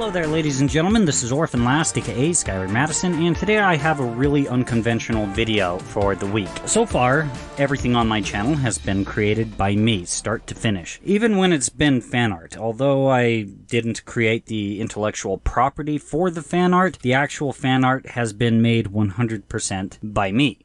Hello there, ladies and gentlemen. This is Orphan Last, aka Skylar Madison, and today I have a really unconventional video for the week. So far, everything on my channel has been created by me, start to finish. Even when it's been fan art. Although I didn't create the intellectual property for the fan art, the actual fan art has been made 100% by me.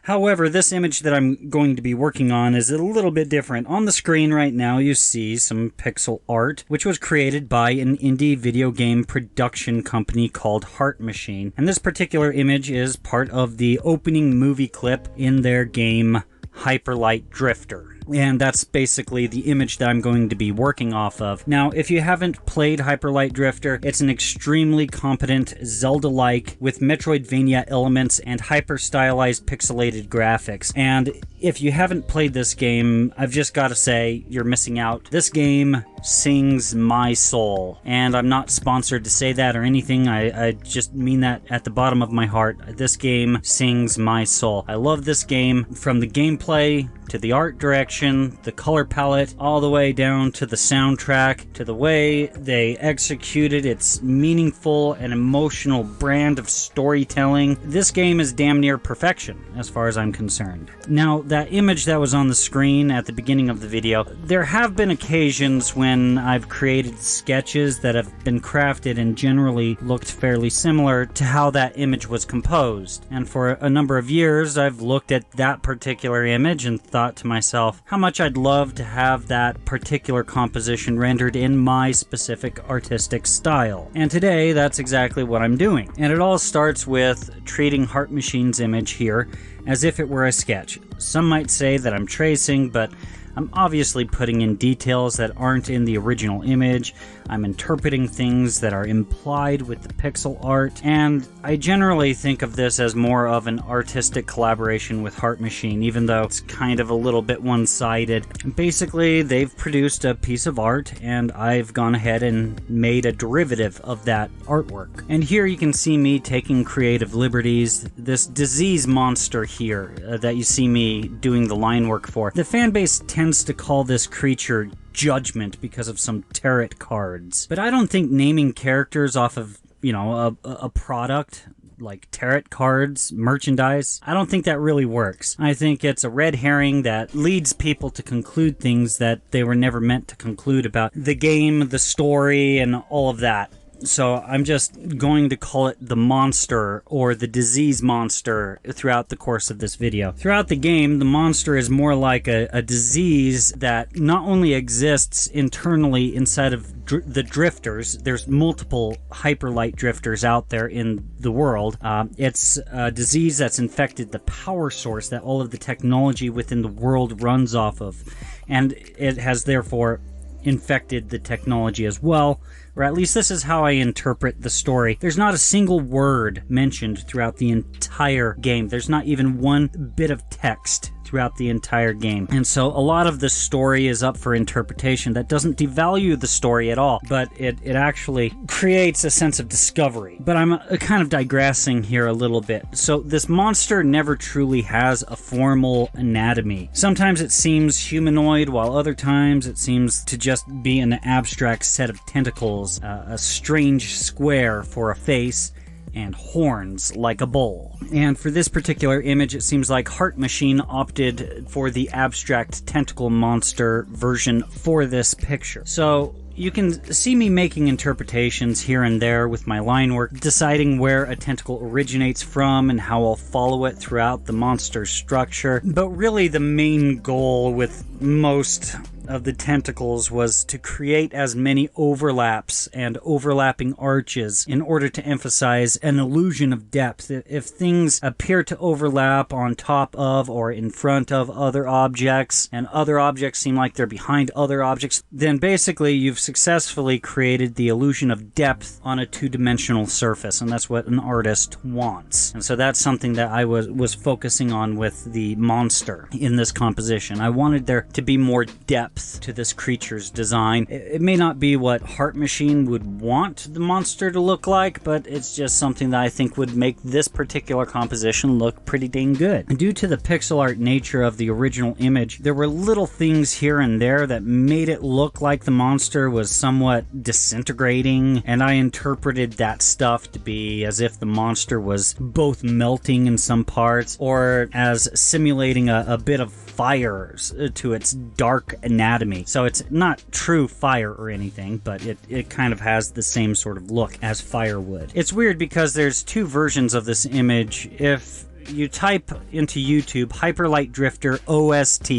However, this image that I'm going to be working on is a little bit different. On the screen right now you see some pixel art, which was created by an indie video game production company called Heart Machine. And this particular image is part of the opening movie clip in their game Hyper Light Drifter. And that's basically the image that I'm going to be working off of. Now, if you haven't played Hyper Light Drifter, it's an extremely competent Zelda-like with Metroidvania elements and hyper-stylized pixelated graphics. And if you haven't played this game, I've just got to say, you're missing out. This game sings my soul. And I'm not sponsored to say that or anything. I just mean that at the bottom of my heart. This game sings my soul. I love this game from the gameplay to the art direction, the color palette, all the way down to the soundtrack, to the way they executed its meaningful and emotional brand of storytelling. This game is damn near perfection, as far as I'm concerned. Now, that image that was on the screen at the beginning of the video, there have been occasions when I've created sketches that have been crafted and generally looked fairly similar to how that image was composed. And for a number of years, I've looked at that particular image and thought to myself how much I'd love to have that particular composition rendered in my specific artistic style. And today, that's exactly what I'm doing. And it all starts with treating Heart Machine's image here as if it were a sketch. Some might say that I'm tracing, but I'm obviously putting in details that aren't in the original image. I'm interpreting things that are implied with the pixel art, and I generally think of this as more of an artistic collaboration with Heart Machine, even though it's kind of a little bit one-sided. Basically, they've produced a piece of art, and I've gone ahead and made a derivative of that artwork. And here you can see me taking creative liberties. This disease monster here that you see me doing the line work for, the fan base tends to call this creature Judgment because of some tarot cards. But I don't think naming characters off of, a product like tarot cards, merchandise, I don't think that really works. I think it's a red herring that leads people to conclude things that they were never meant to conclude about the game, the story, and all of that. So I'm just going to call it the monster or the disease monster throughout the course of this video. Throughout the game, the monster is more like a disease that not only exists internally inside of the drifters. There's multiple hyperlight drifters out there in the world. It's a disease that's infected the power source that all of the technology within the world runs off of. And it has therefore infected the technology as well, or at least this is how I interpret the story. There's not a single word mentioned throughout the entire game. There's not even one bit of text throughout the entire game. And so a lot of the story is up for interpretation. That doesn't devalue the story at all, but it actually creates a sense of discovery. But I'm kind of digressing here a little bit. So this monster never truly has a formal anatomy. Sometimes it seems humanoid, while other times it seems to just be an abstract set of tentacles, a strange square for a face, and horns like a bull. And for this particular image, it seems like Heart Machine opted for the abstract tentacle monster version for this picture. So you can see me making interpretations here and there with my line work, deciding where a tentacle originates from and how I'll follow it throughout the monster's structure. But really the main goal with most of the tentacles was to create as many overlaps and overlapping arches in order to emphasize an illusion of depth. If things appear to overlap on top of or in front of other objects, and other objects seem like they're behind other objects, then basically you've successfully created the illusion of depth on a two-dimensional surface, and that's what an artist wants. And so that's something that I was focusing on with the monster in this composition. I wanted there to be more depth depth to this creature's design. It may not be what Heart Machine would want the monster to look like, but it's just something that I think would make this particular composition look pretty dang good. And due to the pixel art nature of the original image, there were little things here and there that made it look like the monster was somewhat disintegrating, and I interpreted that stuff to be as if the monster was both melting in some parts or as simulating a bit of fire to its dark anatomy. So it's not true fire or anything, but it kind of has the same sort of look as fire would. It's weird because there's two versions of this image. If you type into YouTube Hyperlight Drifter OST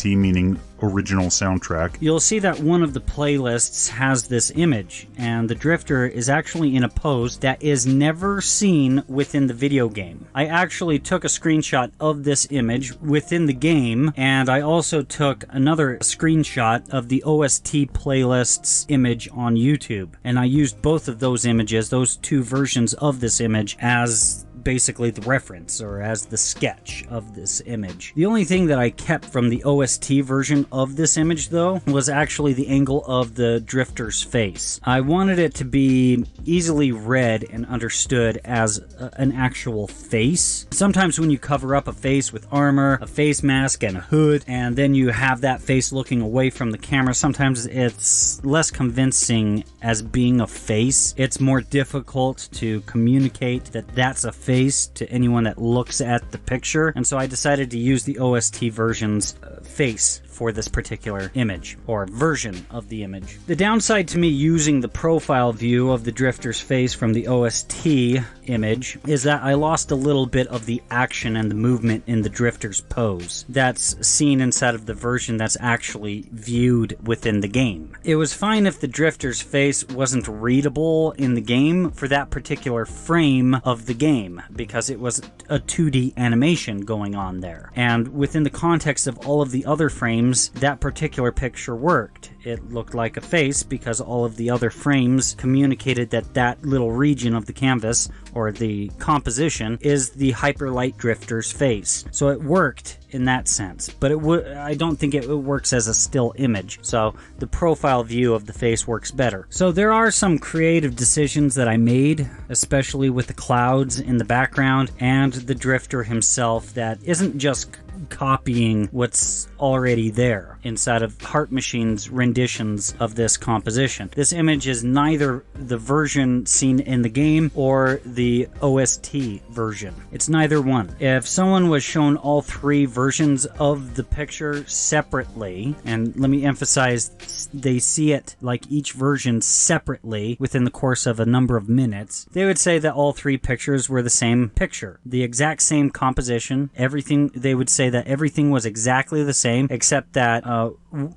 meaning original soundtrack, you'll see that one of the playlists has this image, and the drifter is actually in a pose that is never seen within the video game. I actually took a screenshot of this image within the game, and I also took another screenshot of the OST playlist's image on YouTube, and I used both of those images, those two versions of this image, as basically the reference or as the sketch of this image. The only thing that I kept from the OST version of this image, though, was actually the angle of the drifter's face. I wanted it to be easily read and understood as an actual face. Sometimes when you cover up a face with armor, a face mask, and a hood, and then you have that face looking away from the camera, sometimes it's less convincing as being a face. It's more difficult to communicate that that's a face to anyone that looks at the picture, and so I decided to use the OST version's face for this particular image, or version of the image. The downside to me using the profile view of the drifter's face from the OST image is that I lost a little bit of the action and the movement in the drifter's pose that's seen inside of the version that's actually viewed within the game. It was fine if the drifter's face wasn't readable in the game for that particular frame of the game, because it was a 2D animation going on there. And within the context of all of the other frames, that particular picture worked. It looked like a face because all of the other frames communicated that that little region of the canvas, or the composition, is the Hyperlight Drifter's face. So it worked in that sense, but I don't think it works as a still image. So the profile view of the face works better. So there are some creative decisions that I made, especially with the clouds in the background and the drifter himself, that isn't just copying what's already there inside of Heart Machine's renditions of this composition. This image is neither the version seen in the game or the OST version. It's neither one. If someone was shown all three versions of the picture separately, and let me emphasize, they see it like each version separately within the course of a number of minutes, they would say that all three pictures were the same picture, the exact same composition, everything. They would say that everything was exactly the same, except that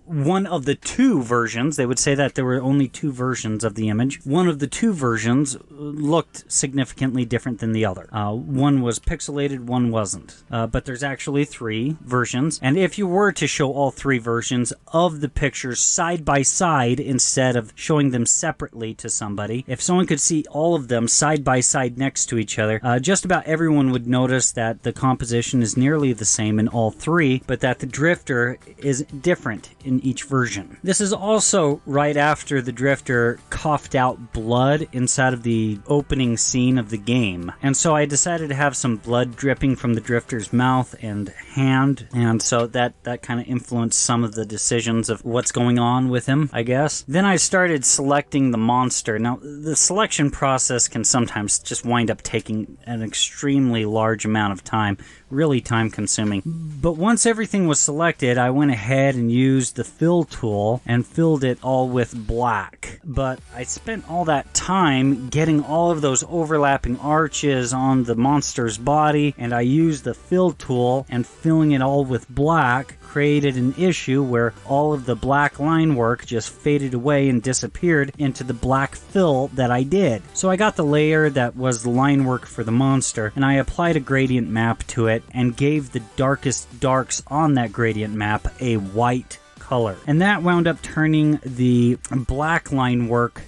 one of the two versions, they would say that there were only two versions of the image. One of the two versions looked significantly different than the other. One was pixelated, one wasn't. But there's actually three versions. And if you were to show all three versions of the pictures side by side instead of showing them separately to somebody, if someone could see all of them side by side next to each other, just about everyone would notice that the composition is nearly the same in all three, but that the drifter is different in each version. This is also right after the drifter coughed out blood inside of the opening scene of the game, and so I decided to have some blood dripping from the drifter's mouth and hand, and so that kind of influenced some of the decisions of what's going on with him, I guess. Then I started selecting the monster. Now, the selection process can sometimes just wind up taking an extremely large amount of time, really time consuming. But once everything was selected, I went ahead and used the fill tool and filled it all with black. But I spent all that time getting all of those overlapping arches on the monster's body, and I used the fill tool and filling it all with black created an issue where all of the black line work just faded away and disappeared into the black fill that I did. So I got the layer that was the line work for the monster, and I applied a gradient map to it and gave the darkest darks on that gradient map a white color. And that wound up turning the black line work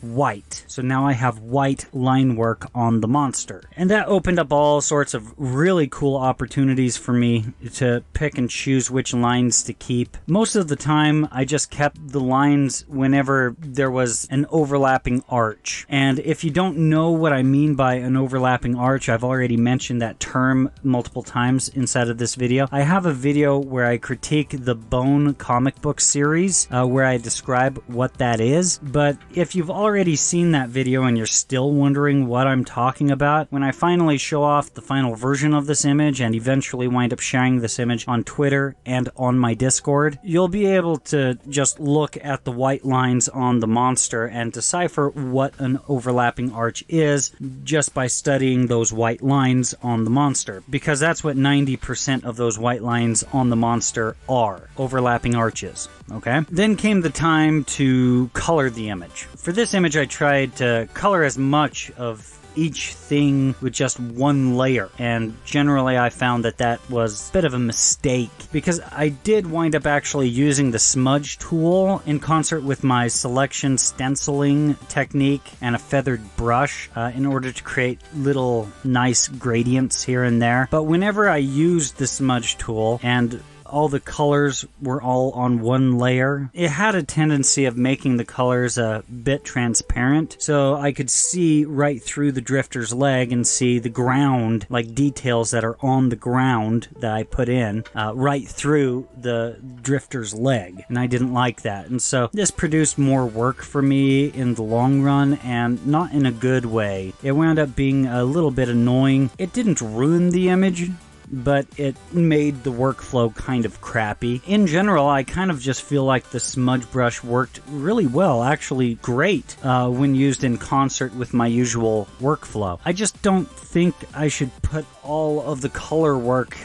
white. So now I have white line work on the monster. And that opened up all sorts of really cool opportunities for me to pick and choose which lines to keep. Most of the time, I just kept the lines whenever there was an overlapping arch. And if you don't know what I mean by an overlapping arch, I've already mentioned that term multiple times inside of this video. I have a video where I critique the Bone comic book series, where I describe what that is. But if you've already seen that video and you're still wondering what I'm talking about, when I finally show off the final version of this image and eventually wind up sharing this image on Twitter and on my Discord, you'll be able to just look at the white lines on the monster and decipher what an overlapping arch is just by studying those white lines on the monster, because that's what 90% of those white lines on the monster are, overlapping arches. Okay? Then came the time to color the image. For this image, I tried to color as much of each thing with just one layer, and generally I found that that was a bit of a mistake, because I did wind up actually using the smudge tool in concert with my selection stenciling technique and a feathered brush in order to create little nice gradients here and there. But whenever I used the smudge tool and all the colors were all on one layer, it had a tendency of making the colors a bit transparent, so I could see right through the drifter's leg and see the ground, like details that are on the ground that I put in, right through the drifter's leg, and I didn't like that. And so this produced more work for me in the long run, and not in a good way. It wound up being a little bit annoying. It didn't ruin the image, but it made the workflow kind of crappy. In general, I kind of just feel like the smudge brush worked really well, actually great, when used in concert with my usual workflow. I just don't think I should put all of the color work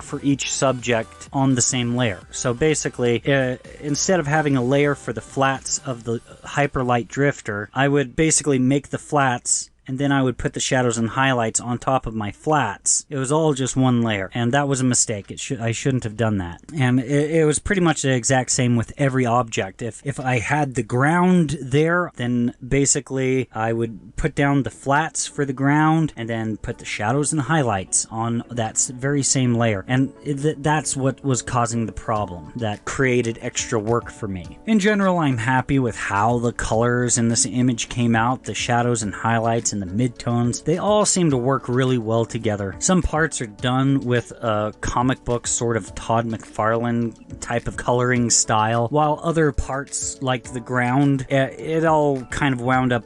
for each subject on the same layer. So basically, instead of having a layer for the flats of the Hyperlight Drifter, I would basically make the flats and then I would put the shadows and highlights on top of my flats. It was all just one layer, and that was a mistake. I shouldn't have done that. And it was pretty much the exact same with every object. If I had the ground there, then basically I would put down the flats for the ground, and then put the shadows and highlights on that very same layer. And that's what was causing the problem. That created extra work for me. In general, I'm happy with how the colors in this image came out, the shadows and highlights and the midtones. They all seem to work really well together. Some parts are done with a comic book sort of Todd McFarlane type of coloring style, while other parts, like the ground, it all kind of wound up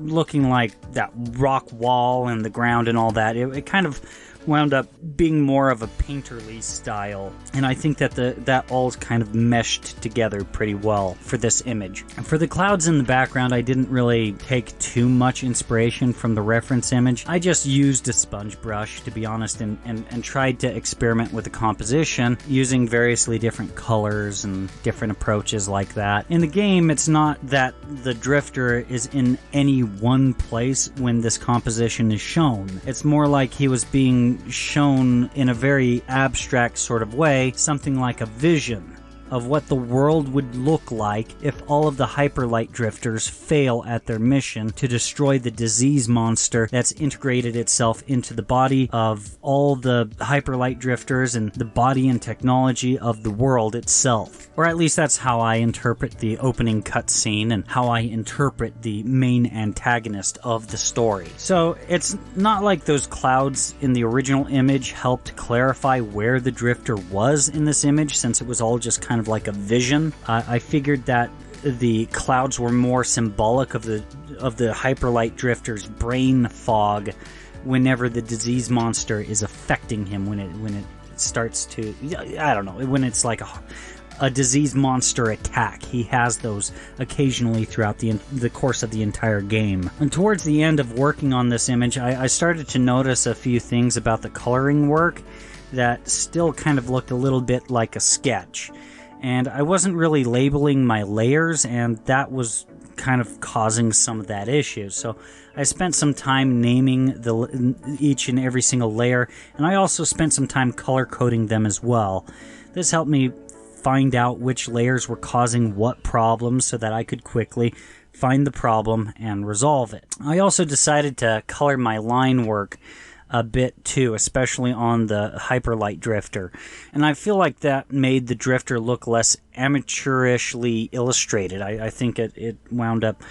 looking like that rock wall and the ground and all that. It kind of wound up being more of a painterly style, and I think that that all kind of meshed together pretty well for this image. And for the clouds in the background, I didn't really take too much inspiration from the reference image. I just used a sponge brush, to be honest, and tried to experiment with the composition using variously different colors and different approaches like that. In the game, it's not that the drifter is in any one place when this composition is shown. It's more like he was being shown in a very abstract sort of way, something like a vision of what the world would look like if all of the Hyperlight Drifters fail at their mission to destroy the disease monster that's integrated itself into the body of all the Hyperlight Drifters and the body and technology of the world itself. Or at least that's how I interpret the opening cutscene and how I interpret the main antagonist of the story. So it's not like those clouds in the original image helped clarify where the drifter was in this image, since it was all just kind of like a vision. I figured that the clouds were more symbolic of the Hyperlight Drifter's brain fog whenever the disease monster is affecting him, when it starts to, I don't know, when it's like a disease monster attack. He has those occasionally throughout the course of the entire game. And towards the end of working on this image, I started to notice a few things about the coloring work that still kind of looked a little bit like a sketch. And I wasn't really labeling my layers, and that was kind of causing some of that issue. So I spent some time naming each and every single layer, and I also spent some time color coding them as well. This helped me find out which layers were causing what problems so that I could quickly find the problem and resolve it. I also decided to color my line work a bit too, especially on the Hyperlight Drifter. And I feel like that made the Drifter look less amateurishly illustrated. I think it wound up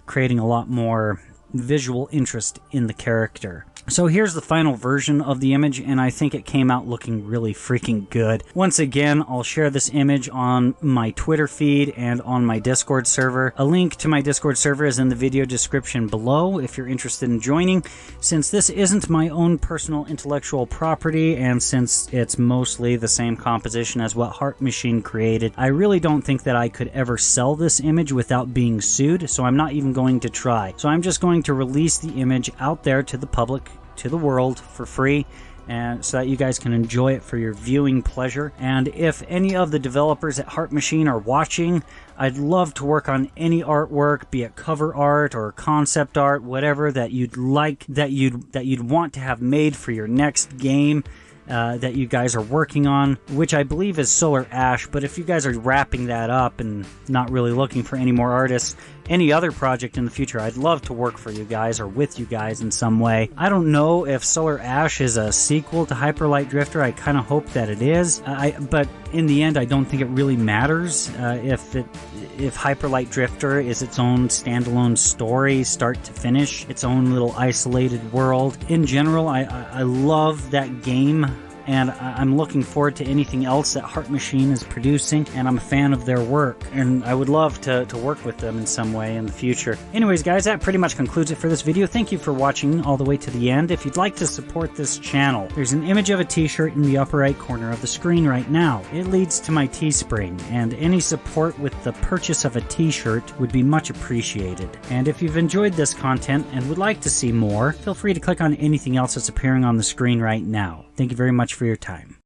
creating a lot more visual interest in the character. So here's the final version of the image, and I think it came out looking really freaking good. Once again, I'll share this image on my Twitter feed and on my Discord server. A link to my Discord server is in the video description below if you're interested in joining. Since this isn't my own personal intellectual property, and since it's mostly the same composition as what Heart Machine created, I really don't think that I could ever sell this image without being sued, so I'm not even going to try. So I'm just going to release the image out there to the public, to the world, for free, and so that you guys can enjoy it for your viewing pleasure. And if any of the developers at Heart Machine are watching, I'd love to work on any artwork, be it cover art or concept art, whatever that you'd like, that you'd want to have made for your next game that you guys are working on, which I believe is Solar Ash. But if you guys are wrapping that up and not really looking for any more artists, any other project in the future, I'd love to work for you guys or with you guys in some way. I don't know if Solar Ash is a sequel to Hyperlight Drifter. I kind of hope that it is. But in the end, I don't think it really matters if Hyperlight Drifter is its own standalone story, start to finish, its own little isolated world. In general, I love that game, and I'm looking forward to anything else that Heart Machine is producing, and I'm a fan of their work, and I would love to work with them in some way in the future. Anyways, guys, that pretty much concludes it for this video. Thank you for watching all the way to the end. If you'd like to support this channel, there's an image of a t-shirt in the upper right corner of the screen right now. It leads to my Teespring, and any support with the purchase of a t-shirt would be much appreciated. And if you've enjoyed this content and would like to see more, feel free to click on anything else that's appearing on the screen right now. Thank you very much for your time.